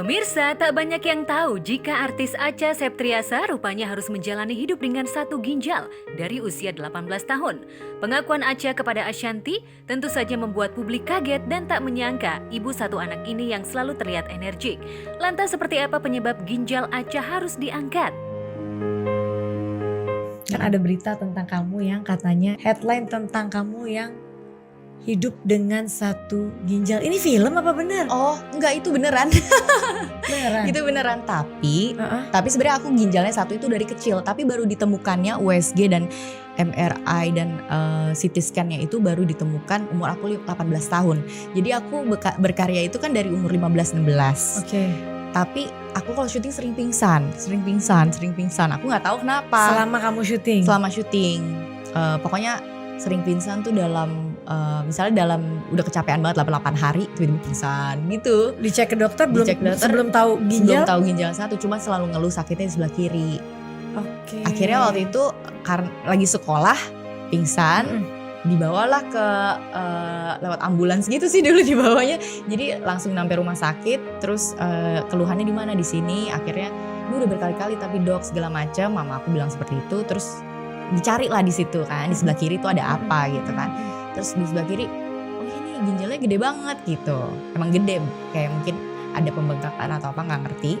Pemirsa, tak banyak yang tahu jika artis Acha Septriasa rupanya harus menjalani hidup dengan satu ginjal dari usia 18 tahun. Pengakuan Acha kepada Ashanti tentu saja membuat publik kaget dan tak menyangka ibu satu anak ini yang selalu terlihat energik. Lantas seperti apa penyebab ginjal Acha harus diangkat? Kan ada berita tentang kamu yang katanya headline tentang kamu yang hidup dengan satu ginjal. Ini film apa benar? Oh, enggak, itu beneran. Beneran. Itu beneran, tapi sebenarnya aku ginjalnya satu itu dari kecil, tapi baru ditemukannya USG dan MRI dan CT scan-nya itu baru ditemukan umur aku 18 tahun. Jadi aku berkarya itu kan dari umur 15-16. Oke. Tapi aku kalau syuting sering pingsan. Aku nggak tahu kenapa. Selama kamu syuting? Selama syuting. Pokoknya sering pingsan tuh dalam misalnya udah kecapean banget 8 hari tiba-tiba pingsan gitu. Dicek ke dokter sebelum tahu ginjal? Sebelum tahu ginjal satu, cuma selalu ngeluh sakitnya di sebelah kiri. Oke. Akhirnya waktu itu karena lagi sekolah pingsan, dibawalah ke lewat ambulans gitu sih dulu dibawanya. Jadi langsung sampai rumah sakit, terus keluhannya di mana, di sini. Akhirnya ini udah berkali-kali tapi dok segala macam, mama aku bilang seperti itu, terus dicari lah di situ kan, di sebelah kiri itu ada apa gitu kan. Terus di sebelah kiri, oh ini ginjalnya gede banget gitu. Emang gede, kayak mungkin ada pembengkakan atau apa nggak ngerti.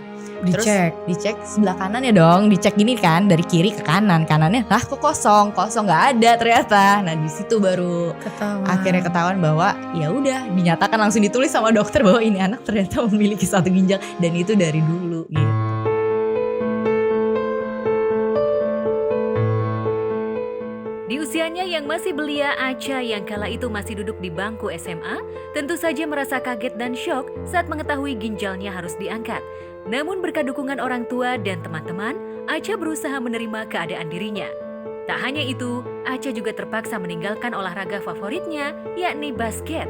Terus dicek sebelah kanan ya dong, dicek gini kan dari kiri ke kanan, kanannya lah kok kosong nggak ada ternyata. Nah di situ baru akhirnya ketahuan bahwa ya udah dinyatakan langsung ditulis sama dokter bahwa ini anak ternyata memiliki satu ginjal dan itu dari dulu gitu. Di usianya yang masih belia, Acha yang kala itu masih duduk di bangku SMA, tentu saja merasa kaget dan syok saat mengetahui ginjalnya harus diangkat. Namun berkat dukungan orang tua dan teman-teman, Acha berusaha menerima keadaan dirinya. Tak hanya itu, Acha juga terpaksa meninggalkan olahraga favoritnya, yakni basket.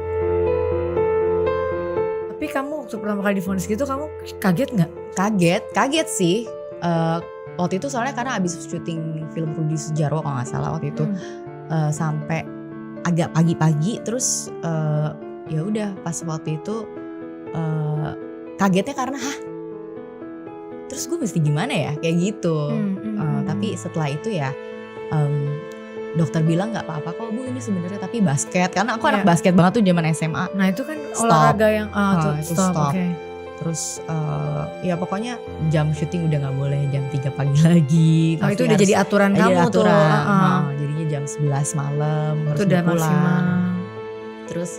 Tapi kamu waktu pertama kali divonis gitu, kamu kaget nggak? Kaget sih. Waktu itu soalnya karena abis syuting film Rudi Sudjarwo kalau nggak salah waktu itu sampai agak pagi-pagi, terus ya udah pas waktu itu kagetnya karena terus gue mesti gimana ya kayak gitu. Tapi setelah itu ya dokter bilang nggak apa-apa kok bu, ini sebenarnya tapi basket, karena aku anak basket banget tuh zaman SMA. Nah itu kan olahraga yang stop. Okay. Terus ya pokoknya jam syuting udah gak boleh jam 3 pagi lagi. Oh itu udah jadi aturan kamu tuh. Jadinya jam 11 malam harus udah pulang. Maksimal. Terus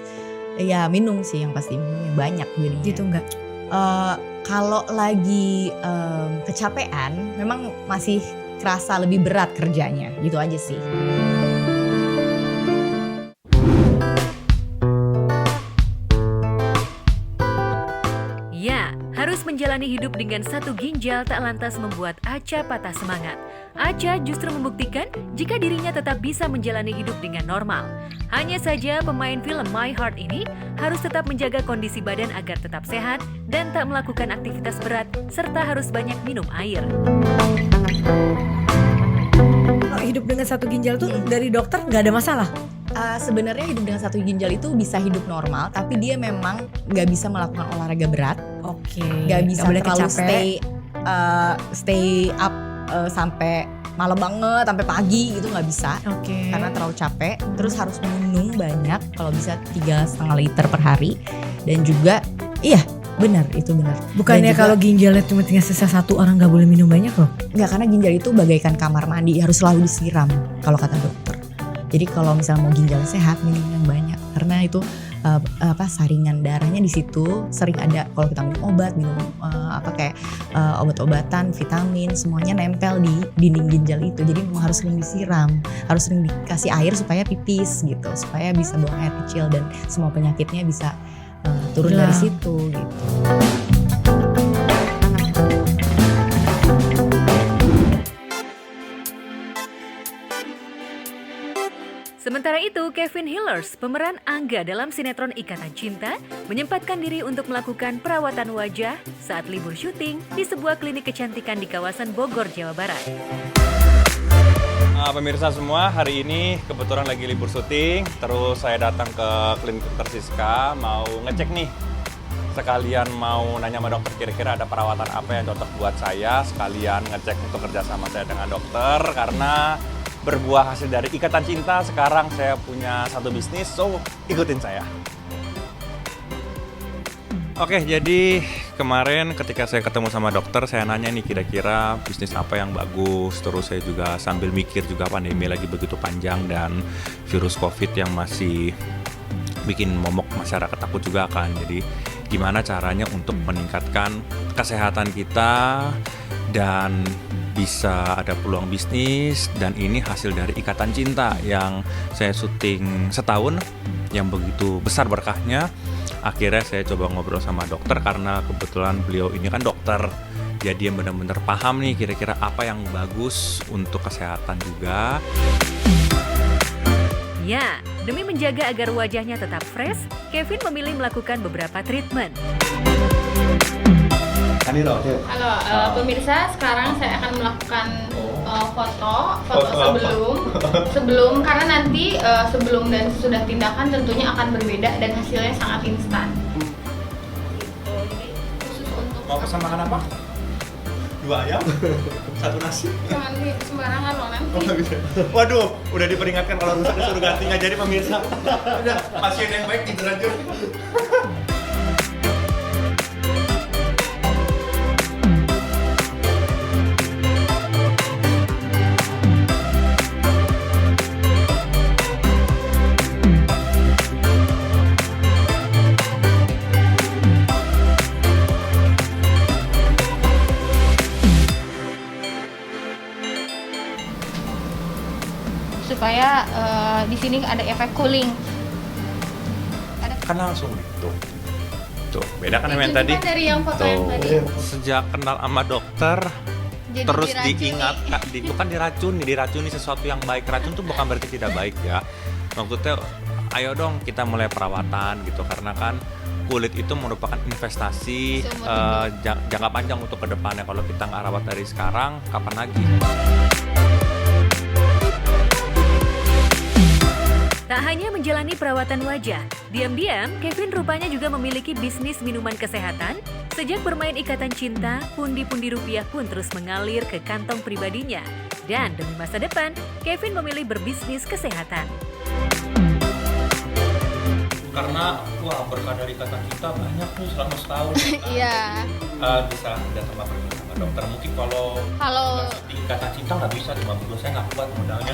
ya minum sih yang pasti, minumnya banyak jadinya. Gitu enggak? Kalau lagi kecapean memang masih kerasa lebih berat kerjanya, gitu aja sih. Harus menjalani hidup dengan satu ginjal tak lantas membuat Acha patah semangat. Acha justru membuktikan jika dirinya tetap bisa menjalani hidup dengan normal. Hanya saja pemain film My Heart ini harus tetap menjaga kondisi badan agar tetap sehat dan tak melakukan aktivitas berat serta harus banyak minum air. Hidup dengan satu ginjal tuh dari dokter nggak ada masalah? Sebenarnya hidup dengan satu ginjal itu bisa hidup normal, tapi dia memang nggak bisa melakukan olahraga berat. Oke. Nggak bisa boleh terlalu stay up sampai malam banget, sampai pagi itu nggak bisa. Oke. Karena terlalu capek. Terus harus minum banyak, kalau bisa 3,5 liter per hari. Dan juga, iya benar, itu benar. Bukannya kalau ginjalnya cuma tinggal sisa satu, orang nggak boleh minum banyak loh? Nggak, karena ginjal itu bagaikan kamar mandi, harus selalu disiram kalau kata dokter. Jadi kalau misalnya mau ginjal sehat, minum yang banyak, karena itu saringan darahnya di situ sering ada. Kalau kita minum obat, obat-obatan, vitamin, semuanya nempel di dinding ginjal itu. Jadi memang harus sering disiram, harus sering dikasih air supaya pipis gitu, supaya bisa buang air kecil dan semua penyakitnya bisa turun dari situ gitu. Sementara itu, Kevin Hillers, pemeran Angga dalam sinetron Ikatan Cinta, menyempatkan diri untuk melakukan perawatan wajah saat libur syuting di sebuah klinik kecantikan di kawasan Bogor, Jawa Barat. Pemirsa semua, hari ini kebetulan lagi libur syuting, terus saya datang ke klinik Dr. Siska mau ngecek nih sekalian mau nanya sama dokter kira-kira ada perawatan apa yang cocok buat saya, sekalian ngecek untuk kerjasama saya dengan dokter, karena berbuah hasil dari ikatan cinta, sekarang saya punya satu bisnis, so ikutin saya. Oke, jadi kemarin ketika saya ketemu sama dokter, saya nanya nih kira-kira bisnis apa yang bagus. Terus saya juga sambil mikir juga pandemi lagi begitu panjang dan virus COVID yang masih bikin momok masyarakat takut juga kan. Jadi gimana caranya untuk meningkatkan kesehatan kita dan bisa ada peluang bisnis, dan ini hasil dari ikatan cinta yang saya syuting setahun yang begitu besar berkahnya. Akhirnya saya coba ngobrol sama dokter karena kebetulan beliau ini kan dokter, jadi dia benar-benar paham nih kira-kira apa yang bagus untuk kesehatan juga. Ya, demi menjaga agar wajahnya tetap fresh, Kevin memilih melakukan beberapa treatment. Halo, pemirsa, sekarang saya akan melakukan foto sebelum karena nanti sebelum dan sesudah tindakan tentunya akan berbeda dan hasilnya sangat instan. Gitu. Jadi khusus untuk Mau pesan makan apa? 2 ayam, 1 nasi. jangan sembarangan loh nanti. Waduh, udah diperingatkan kalau rusak disuruh ganti, nggak jadi pemirsa. Udah, pasien yang baik tidur aja. Supaya di sini ada efek cooling. Kan langsung tuh beda kan yang Itu tadi. juga dari yang foto yang tadi. Sejak kenal sama dokter, Jadi terus diracuni. diingat, bukan diracuni sesuatu yang baik. Racun tuh bukan berarti tidak baik ya. Maksudnya ayo dong kita mulai perawatan gitu, karena kan kulit itu merupakan investasi Seumur jangka panjang untuk kedepannya. Kalau kita nggak rawat dari sekarang, kapan lagi? Tak hanya menjalani perawatan wajah, diam-diam Kevin rupanya juga memiliki bisnis minuman kesehatan. Sejak bermain ikatan cinta, pundi-pundi rupiah pun terus mengalir ke kantong pribadinya. Dan demi masa depan, Kevin memilih berbisnis kesehatan. Karena berkah dari ikatan cinta banyak nih selama setahun. Iya. Bisa datang sama dokter. Mungkin kalau Kalau di ikatan cinta nggak bisa, cuma berdua saya nggak kuat modalnya.